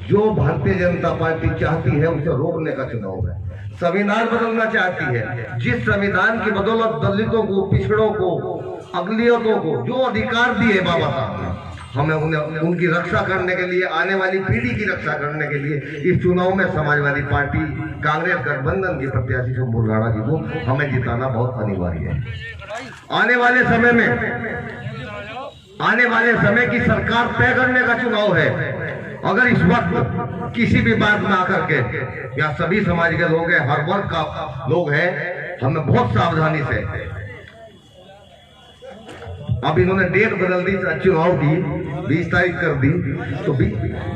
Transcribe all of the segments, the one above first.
जो भारतीय जनता पार्टी चाहती है उसे रोकने का चुनाव है। संविधान बदलना चाहती है, जिस संविधान की बदौलत दलितों को, पिछड़ों को, अगलियतों को जो अधिकार दिए बाबा साहब ने, हमें उन्हें उनकी रक्षा करने के लिए, आने वाली पीढ़ी की रक्षा करने के लिए इस चुनाव में समाजवादी पार्टी कांग्रेस गठबंधन की प्रत्याशी शंभू राणा जी को हमें जिताना बहुत अनिवार्य है। आने वाले समय की सरकार तय करने का चुनाव है। अगर इस वक्त किसी भी बात में आकर के, या सभी समाज के लोग हैं, हर वर्ग का लोग हैं, हमें बहुत सावधानी से, अब इन्होंने डेट बदल दी चुनाव की, 20 तारीख कर दी, तो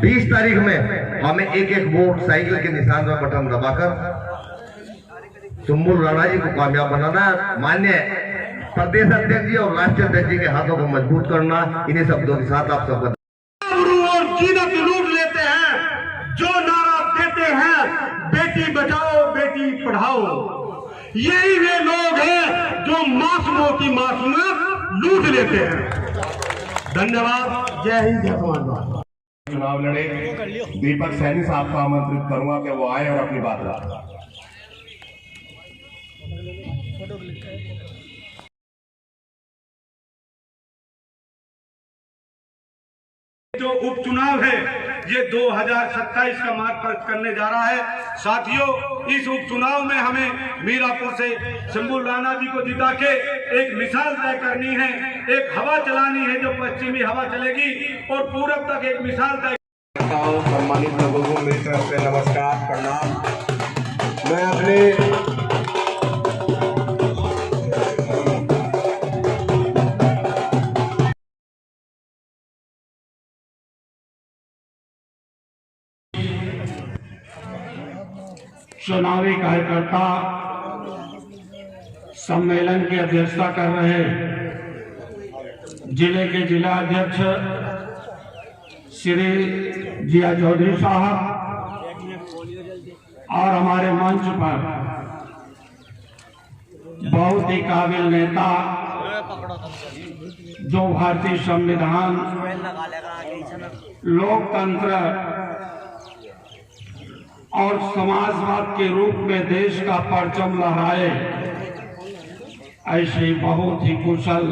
20 तारीख में हमें एक एक वोट साइकिल के निशान पर बटन दबाकर शंभू राणा जी को कामयाब बनाना, मान्य प्रदेश अध्यक्ष जी और राष्ट्रीय अध्यक्ष जी के हाथों को मजबूत करना। इन्हीं शब्दों के साथ आप सबको और जीनत लूट लेते हैं, जो नारा देते हैं बेटी बचाओ बेटी पढ़ाओ, यही वे लोग हैं जो मासूमों की मासूमियत लूट लेते हैं। धन्यवाद। जय हिंद, जय समाजवाद। चुनाव लड़े दीपक सैनी साहब को आमंत्रित करूंगा कि वो आए और अपनी बात रखें। जो उपचुनाव है ये 2027 का मार्ग पर करने जा रहा है। साथियों, इस उपचुनाव में हमें मीरापुर से शंभू राणा जी को जिता के एक मिसाल तय करनी है, एक हवा चलानी है जो पश्चिमी हवा चलेगी और पूरब तक एक मिसाल तय। सम्मानित लोगों को मेरी तरफ से नमस्कार, प्रणाम। मैं अपने चुनावी कार्यकर्ता सम्मेलन की अध्यक्षता कर रहे जिले के जिला अध्यक्ष श्री जिया चौधरी साहब और हमारे मंच पर बहुत ही काबिल नेता, जो भारतीय संविधान, लोकतंत्र और समाजवाद के रूप में देश का परचम लहराए, ऐसे बहुत ही कुशल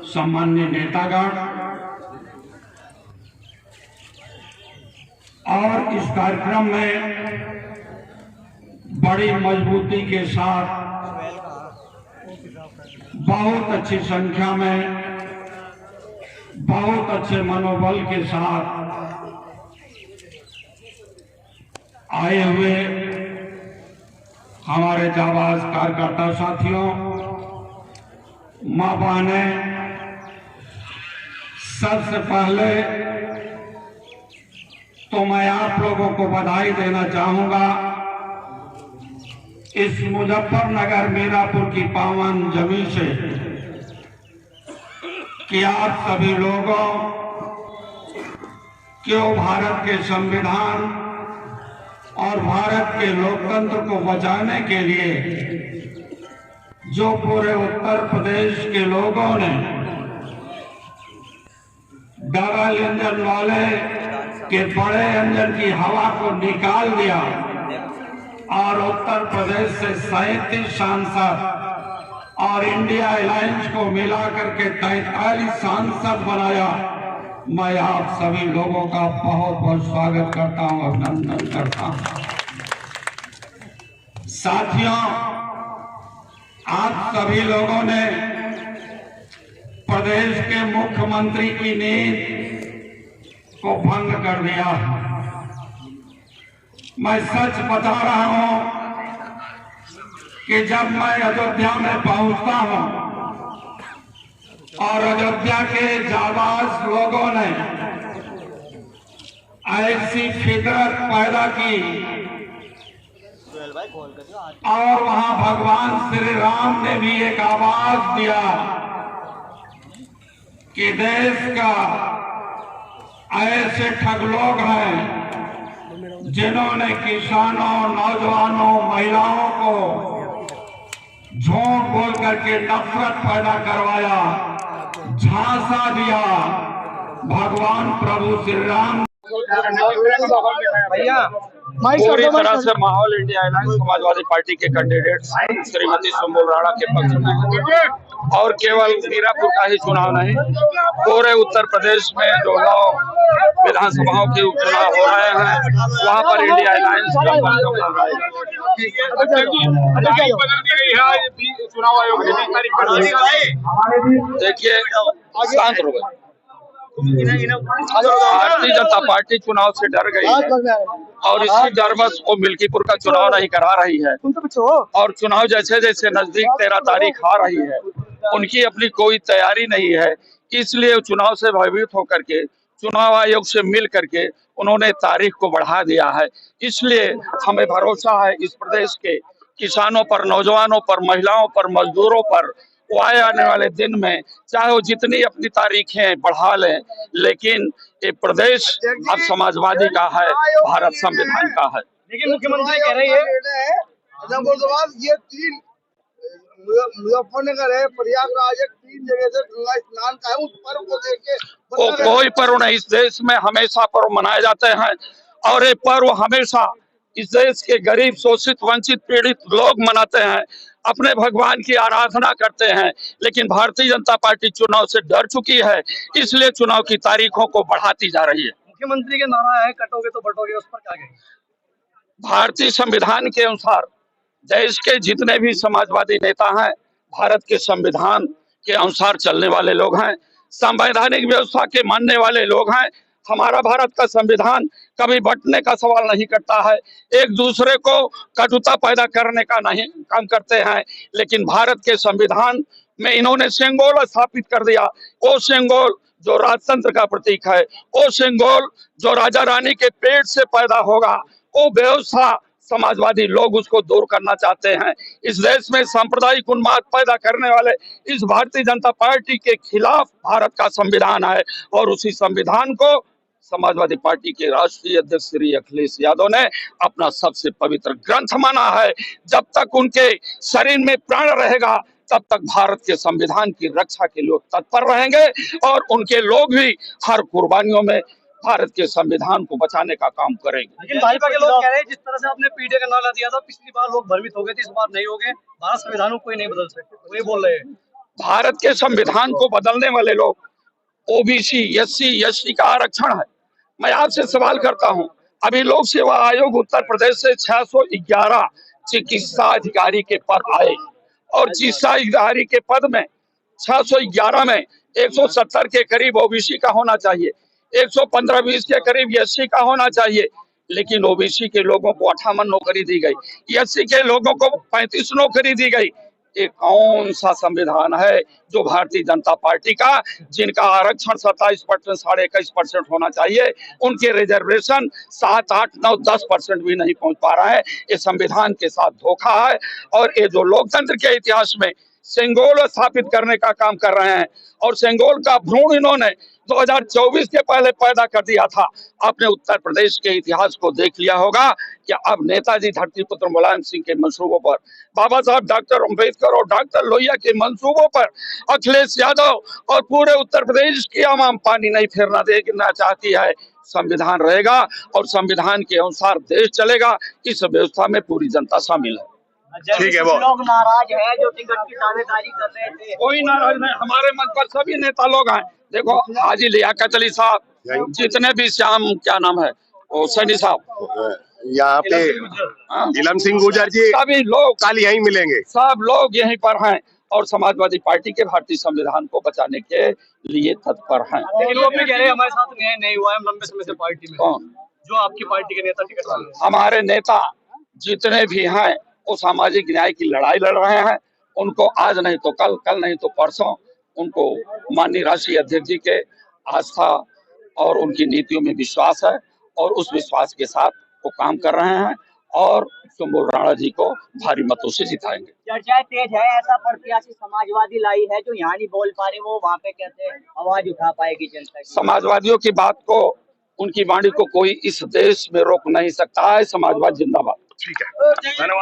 सम्मान्य नेतागण और इस कार्यक्रम में बड़ी मजबूती के साथ बहुत अच्छी संख्या में, बहुत अच्छे मनोबल के साथ आए हुए हमारे जाबाज कार्यकर्ता साथियों, मां बहने, सबसे पहले तो मैं आप लोगों को बधाई देना चाहूंगा इस मुजफ्फरनगर मीरापुर की पावन जमीन से कि आप सभी लोगों क्यों भारत के संविधान और भारत के लोकतंत्र को बचाने के लिए जो पूरे उत्तर प्रदेश के लोगों ने डबल इंजन वाले के बड़े इंजन की हवा को निकाल दिया और उत्तर प्रदेश से 37 सांसद और इंडिया अलायंस को मिलाकर के 43 सांसद बनाया। मैं आप सभी लोगों का बहुत बहुत स्वागत करता हूं, अभिनंदन करता हूं। साथियों, आप सभी लोगों ने प्रदेश के मुख्यमंत्री की नींद को भंग कर दिया। मैं सच बता रहा हूं कि जब मैं अयोध्या में पहुंचता हूं और अयोध्या के जाबाज लोगों ने ऐसी फितरत पैदा की और वहां भगवान श्री राम ने भी एक आवाज दिया कि देश का ऐसे ठग लोग हैं जिन्होंने किसानों, नौजवानों, महिलाओं को झूठ बोल करके नफरत पैदा करवाया, झांसा दिया। भगवान प्रभु श्री राम पूरी तरह से माहौल इंडिया अलायंस समाजवादी पार्टी के कैंडिडेट श्रीमती सुम्बुल राणा के पक्ष में है। और केवल मीरापुर का ही चुनाव नहीं, पूरे उत्तर प्रदेश में जो 9 विधानसभाओं के उपचुनाव हो रहे हैं वहां पर इंडिया अलायंस का चुनाव रहेगा। चुनाव आयोग देखिए शांत हो गए। भारतीय जनता पार्टी चुनाव से डर गई है और इसी डरबस वो मिल्कीपुर का चुनाव नहीं करा रही है। और चुनाव जैसे जैसे नजदीक 13 तारीख आ रही है, उनकी अपनी कोई तैयारी नहीं है, इसलिए चुनाव से भयभीत होकर के चुनाव आयोग से मिल करके उन्होंने तारीख को बढ़ा दिया है। इसलिए हमें भरोसा है इस प्रदेश के किसानों पर, नौजवानों पर, महिलाओं पर, मजदूरों पर वो आने वाले दिन में चाहे वो जितनी अपनी तारीखें बढ़ा लें, लेकिन ये प्रदेश अब समाजवादी का है, भारत संविधान का है। लेकिन मुख्यमंत्री कह रहे हैं ये 3 मुजफ्फरनगर है, प्रयागराज है, 3 जगह से गंगा स्नान का है, उस पर्व को देख के कोई पर्व नहीं, इस देश में हमेशा पर्व मनाए जाते हैं और ये पर्व हमेशा इस देश के गरीब, शोषित, वंचित, पीड़ित लोग मनाते हैं, अपने भगवान की आराधना करते हैं। लेकिन भारतीय जनता पार्टी चुनाव से डर चुकी है, इसलिए चुनाव की तारीखों को बढ़ाती जा रही है। मुख्यमंत्री के नारा है कटोगे तो बटोगे, उस पर क्या कहेंगे? भारतीय संविधान के अनुसार देश के जितने भी समाजवादी नेता हैं भारत के संविधान के अनुसार चलने वाले लोग हैं, संवैधानिक व्यवस्था के मानने वाले लोग हैं। हमारा भारत का संविधान कभी बंटने का सवाल नहीं करता है, एक दूसरे को कटुता पैदा करने का नहीं काम करते हैं। लेकिन भारत के संविधान में इन्होंने सेंगोल स्थापित कर दिया। वो सेंगोल जो राजतंत्र का प्रतीक है, वो सेंगोल जो राजा रानी के पेट से पैदा होगा, वो व्यवस्था समाजवादी लोग उसको दूर करना चाहते हैं। इस देश में सांप्रदायिक उन्माद पैदा करने वाले इस भारतीय जनता पार्टी के खिलाफ भारत का संविधान है और उसी संविधान को समाजवादी पार्टी के राष्ट्रीय अध्यक्ष श्री अखिलेश यादव ने अपना सबसे पवित्र ग्रंथ माना है। जब तक उनके शरीर में प्राण रहेगा तब तक भारत के संविधान की रक्षा के लिए तत्पर रहेंगे और उनके लोग भी हर कुर्बानियों में भारत के संविधान को बचाने का काम करेंगे। लेकिन भाजपा के लोग कह रहे हैं जिस तरह से आपने पीढ़ी का नारा दिया था, पिछली बार लोग भ्रमित हो गए थे, इस बार नहीं हो गए, भारत संविधान को कोई नहीं बदल सकते, वो ये बोल रहे हैं। भारत के संविधान को बदलने वाले लोग ओबीसी, एससी, एसटी का आरक्षण है। मैं आपसे सवाल करता हूं, अभी लोक सेवा आयोग उत्तर प्रदेश से 611 चिकित्सा अधिकारी के पद आए और चिकित्सा अधिकारी के पद में 611 में 170 के करीब ओबीसी का होना चाहिए, 115-20 के करीब एससी का होना चाहिए। लेकिन ओबीसी के लोगों को 58 नौकरी दी गई, एससी के लोगों को 35 नौकरी दी गई। ये कौन सा संविधान है जो भारतीय जनता पार्टी का, जिनका आरक्षण 27%, 21.5% होना चाहिए, उनके रिजर्वेशन 7, 8, 9, 10% भी नहीं पहुंच पा रहा है। ये संविधान के साथ धोखा है और ये जो लोकतंत्र के इतिहास में सेंगोल स्थापित करने का काम कर रहे हैं और सेंगोल का भ्रूण इन्होंने 2024 के पहले पैदा कर दिया था। आपने उत्तर प्रदेश के इतिहास को देख लिया होगा कि अब नेताजी धरतीपुत्र मुलायम सिंह के मंसूबों पर, बाबा साहब डॉक्टर अम्बेडकर और डॉक्टर लोहिया के मंसूबों पर अखिलेश यादव और पूरे उत्तर प्रदेश की आवाम पानी नहीं फेरना देना चाहती है। संविधान रहेगा और संविधान के अनुसार देश चलेगा। इस व्यवस्था में पूरी जनता शामिल है। ठीक है, वो लोग नाराज है जो टिकट की दावेदारी कर रहे थे। कोई नाराज नहीं, हमारे मन पर सभी नेता लोग हैं। देखो हाजी लियाकत अली साहब, जितने भी श्याम क्या नाम है वो सैनी साहब, यहाँ पे इलम सिंह गुर्जर जी, सभी लोग कल यहीं मिलेंगे। सब लोग यहीं पर हैं और समाजवादी पार्टी के भारतीय संविधान को बचाने के लिए तत्पर हैं। लेकिन लोग भी कह रहे हैं हमारे साथ न्याय नहीं हुआ है, हम लंबे समय से पार्टी में। कौन? जो आपकी पार्टी के नेता टिकट वाले। हमारे नेता जितने भी हैं वो सामाजिक न्याय की लड़ाई लड़ रहे हैं। उनको आज नहीं तो कल, कल नहीं तो परसों उनको माननीय राष्ट्रीय अध्यक्ष जी के आस्था और उनकी नीतियों में विश्वास है और उस विश्वास के साथ वो काम कर रहे हैं और सुम्बुल राणा जी को भारी मतों से जिताएंगे। चर्चाएं तेज है, ऐसा प्रत्याशी समाजवादी लाई है जो यहाँ नहीं बोल पा रहे, वो वहाँ पे कैसे आवाज उठा पाएगी जनता की? समाजवादियों की बात को, उनकी वाणी को कोई इस देश में रोक नहीं सकता है। समाजवाद जिंदाबाद। ठीक है, धन्यवाद।